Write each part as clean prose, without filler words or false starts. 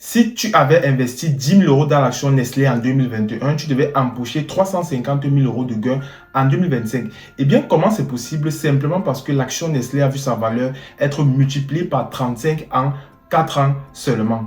Si tu avais investi 10 000 € dans l'action Nestlé en 2021, tu devais empocher 350 000 € de gains en 2025. Eh bien, comment c'est possible? Simplement parce que l'action Nestlé a vu sa valeur être multipliée par 35 en 4 ans seulement.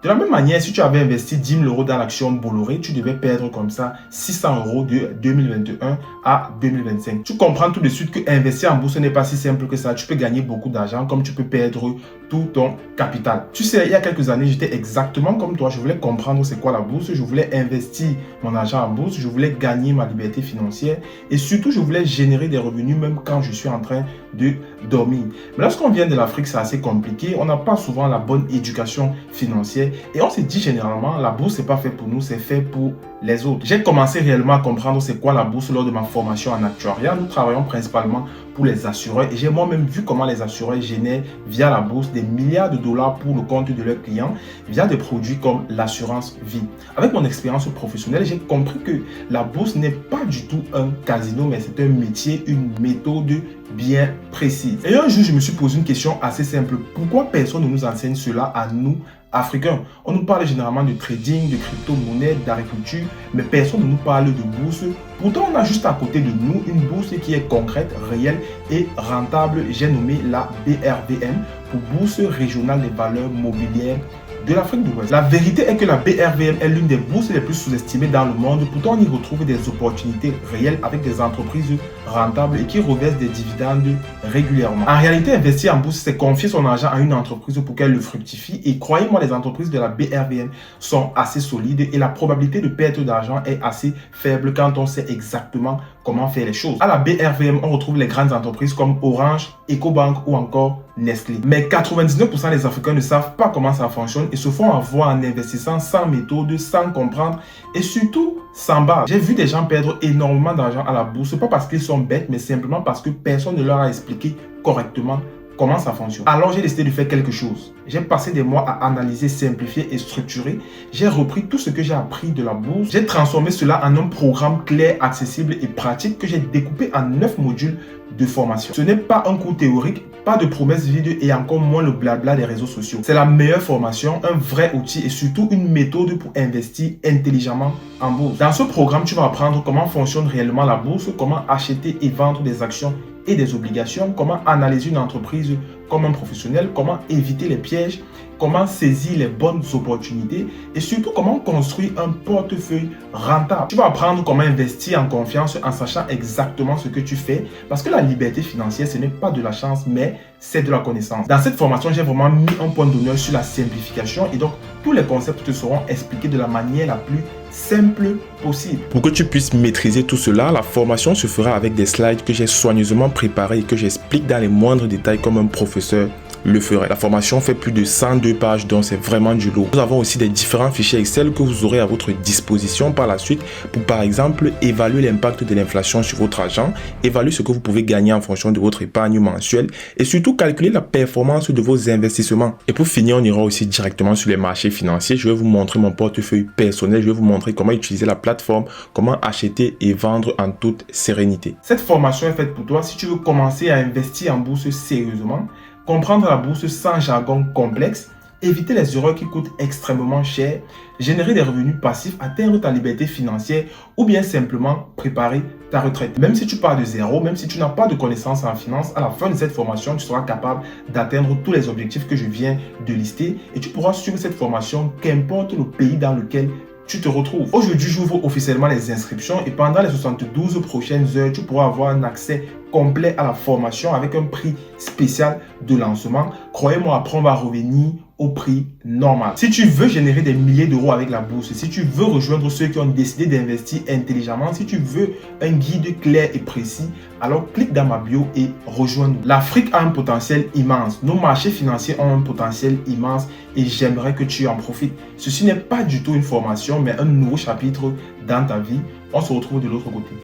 De la même manière, si tu avais investi 10 000 € dans l'action Bolloré, tu devais perdre comme ça 600 € de 2021 à 2025. Tu comprends tout de suite que investir en bourse n'est pas si simple que ça. Tu peux gagner beaucoup d'argent comme tu peux perdre tout ton capital. Tu sais, il y a quelques années, j'étais exactement comme toi. Je voulais comprendre c'est quoi la bourse. Je voulais investir mon argent en bourse. Je voulais gagner ma liberté financière. Et surtout, je voulais générer des revenus même quand je suis en train de dormir. Mais lorsqu'on vient de l'Afrique, c'est assez compliqué. On n'a pas souvent la bonne éducation financière. Et on se dit généralement, la bourse, c'est pas fait pour nous, c'est fait pour les autres. J'ai commencé réellement à comprendre c'est quoi la bourse lors de ma formation en actuariat. Nous travaillons principalement pour les assureurs et j'ai moi-même vu comment les assureurs génèrent via la bourse des milliards de dollars pour le compte de leurs clients via des produits comme l'assurance vie. Avec mon expérience professionnelle, j'ai compris que la bourse n'est pas du tout un casino, mais c'est un métier, une méthode bien précise. Et un jour, je me suis posé une question assez simple. Pourquoi personne ne nous enseigne cela à nous, Africains? On nous parle généralement de trading, de crypto-monnaie, d'agriculture, mais personne ne nous parle de bourse. Pourtant, on a juste à côté de nous une bourse qui est concrète, réelle et rentable. J'ai nommé la BRVM pour Bourse régionale des valeurs mobilières de l'Afrique de l'Ouest. La vérité est que la BRVM est l'une des bourses les plus sous-estimées dans le monde. Pourtant, on y retrouve des opportunités réelles avec des entreprises rentables et qui reversent des dividendes régulièrement. En réalité, investir en bourse, c'est confier son argent à une entreprise pour qu'elle le fructifie. Et croyez-moi, les entreprises de la BRVM sont assez solides et la probabilité de perte d'argent est assez faible quand on sait exactement comment faire les choses. À la BRVM, on retrouve les grandes entreprises comme Orange, Ecobank ou encore Nestlé. Mais 99% des Africains ne savent pas comment ça fonctionne et se font avoir en investissant sans méthode, sans comprendre et surtout sans base. J'ai vu des gens perdre énormément d'argent à la bourse, pas parce qu'ils sont bêtes, mais simplement parce que personne ne leur a expliqué correctement comment ça fonctionne. Alors j'ai décidé de faire quelque chose. J'ai passé des mois à analyser, simplifier et structurer. J'ai repris tout ce que j'ai appris de la bourse. J'ai transformé cela en un programme clair, accessible et pratique que j'ai découpé en 9 modules de formation. Ce n'est pas un cours théorique, pas de promesses vides et encore moins le blabla des réseaux sociaux. C'est la meilleure formation, un vrai outil et surtout une méthode pour investir intelligemment en bourse. Dans ce programme, tu vas apprendre comment fonctionne réellement la bourse, comment acheter et vendre des actions et des obligations, comment analyser une entreprise comme un professionnel, comment éviter les pièges, comment saisir les bonnes opportunités et surtout comment construire un portefeuille rentable. Tu vas apprendre comment investir en confiance en sachant exactement ce que tu fais parce que la liberté financière, ce n'est pas de la chance, mais c'est de la connaissance. Dans cette formation, j'ai vraiment mis un point d'honneur sur la simplification et donc tous les concepts te seront expliqués de la manière la plus simple possible. Pour que tu puisses maîtriser tout cela, la formation se fera avec des slides que j'ai soigneusement préparés et que j'explique dans les moindres détails comme un professeur le ferait. La formation fait plus de 102 pages, donc c'est vraiment du lourd. Nous avons aussi des différents fichiers Excel que vous aurez à votre disposition par la suite pour par exemple évaluer l'impact de l'inflation sur votre argent, évaluer ce que vous pouvez gagner en fonction de votre épargne mensuelle et surtout calculer la performance de vos investissements. Et pour finir, on ira aussi directement sur les marchés financiers. Je vais vous montrer mon portefeuille personnel, je vais vous montrer comment utiliser la plateforme, comment acheter et vendre en toute sérénité. Cette formation est faite pour toi si tu veux commencer à investir en bourse sérieusement, comprendre la bourse sans jargon complexe, éviter les erreurs qui coûtent extrêmement cher, générer des revenus passifs, atteindre ta liberté financière ou bien simplement préparer ta retraite. Même si tu pars de zéro, même si tu n'as pas de connaissances en finance, à la fin de cette formation, tu seras capable d'atteindre tous les objectifs que je viens de lister et tu pourras suivre cette formation qu'importe le pays dans lequel tu te retrouves. Aujourd'hui, j'ouvre officiellement les inscriptions et pendant les 72 prochaines heures, tu pourras avoir un accès complet à la formation avec un prix spécial de lancement. Croyez-moi, après on va revenir au prix normal. Si tu veux générer des milliers d'euros avec la bourse, si tu veux rejoindre ceux qui ont décidé d'investir intelligemment, si tu veux un guide clair et précis, alors clique dans ma bio et rejoins-nous. L'Afrique a un potentiel immense. Nos marchés financiers ont un potentiel immense et j'aimerais que tu en profites. Ceci n'est pas du tout une formation, mais un nouveau chapitre dans ta vie. On se retrouve de l'autre côté.